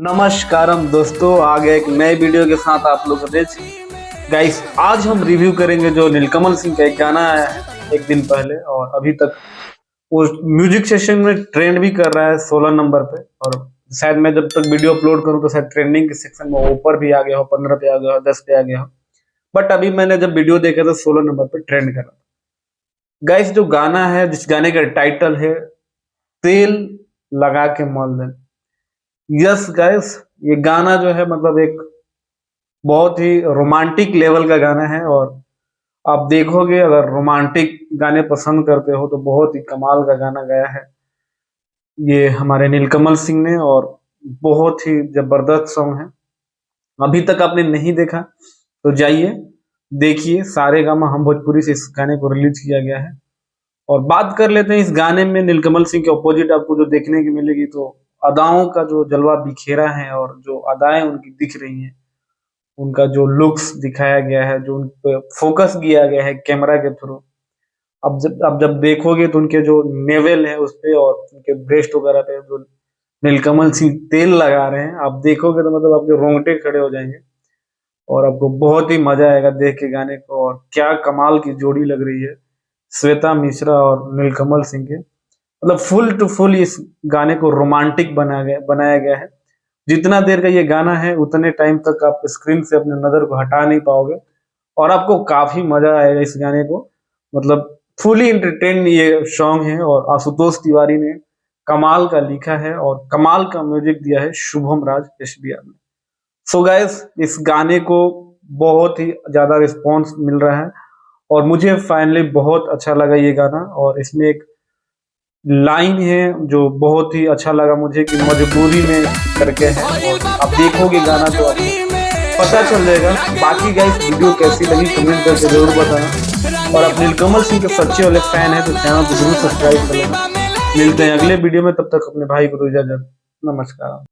नमस्कारम दोस्तों, आ गए एक नए वीडियो के साथ आप लोग गाइस। आज हम रिव्यू करेंगे जो नीलकमल सिंह का एक गाना आया है एक दिन पहले और अभी तक वो म्यूजिक सेशन में ट्रेंड भी कर रहा है 16 नंबर पे। और शायद मैं जब तक वीडियो अपलोड करूं तो शायद ट्रेंडिंग के सेक्शन में ऊपर भी आ गया हो, 15 पे आ गया हो, 10 पे आ गया हो। बट अभी मैंने जब वीडियो देखा तो 16 नंबर पे ट्रेंड कर रहा था। गाइस, जो गाना है, जिस गाने का टाइटल है तेल लगा के मॉल दे। यस गाइस, ये गाना जो है मतलब एक बहुत ही रोमांटिक लेवल का गाना है। और आप देखोगे, अगर रोमांटिक गाने पसंद करते हो तो बहुत ही कमाल का गाना गाया है ये हमारे नीलकमल सिंह ने। और बहुत ही जबरदस्त सॉन्ग है। अभी तक आपने नहीं देखा तो जाइए देखिए। सारे गामा हम भोजपुरी से इस गाने को रिलीज किया गया है। और बात कर लेते हैं इस गाने में नीलकमल सिंह के ऑपोजिट आपको जो देखने की मिलेगी, तो अदाओं का जो जलवा बिखेरा है और जो अदाएं उनकी दिख रही हैं, उनका जो लुक्स दिखाया गया है, जो उन पे फोकस किया गया है कैमरा के थ्रू। अब जब देखोगे तो उनके जो नेवल है उस पे और उनके ब्रेस्ट वगैरह पे जो नीलकमल सिंह तेल लगा रहे हैं, आप देखोगे तो मतलब आपके रोंगटे खड़े हो जाएंगे और आपको बहुत ही मजा आएगा देख के गाने को। और क्या कमाल की जोड़ी लग रही है श्वेता मिश्रा और नीलकमल सिंह के। मतलब फुल टू फुल इस गाने को रोमांटिक बनाया गया है। जितना देर का ये गाना है उतने टाइम तक आप स्क्रीन से अपने नजर को हटा नहीं पाओगे और आपको काफी मजा आएगा इस गाने को। मतलब फुली इंटरटेन ये सॉन्ग है और आशुतोष तिवारी ने कमाल का लिखा है और कमाल का म्यूजिक दिया है शुभम राज एसबीआर ने। सो गाइस, इस गाने को बहुत ही ज्यादा रिस्पॉन्स मिल रहा है और मुझे फाइनली बहुत अच्छा लगा ये गाना। और इसमें एक लाइन है जो बहुत ही अच्छा लगा मुझे कि मजबूरी में करके है। और आप देखोगे गाना तो आपको पता चल जाएगा। बाकी गाइस, वीडियो कैसी लगी कमेंट करके जरूर बताना। और आप नीलकमल सिंह के सच्चे वाले फैन है तो चैनल को जरूर सब्सक्राइब कर लेना। मिलते हैं अगले वीडियो में, तब तक अपने भाई को दो इजाजत। नमस्कार।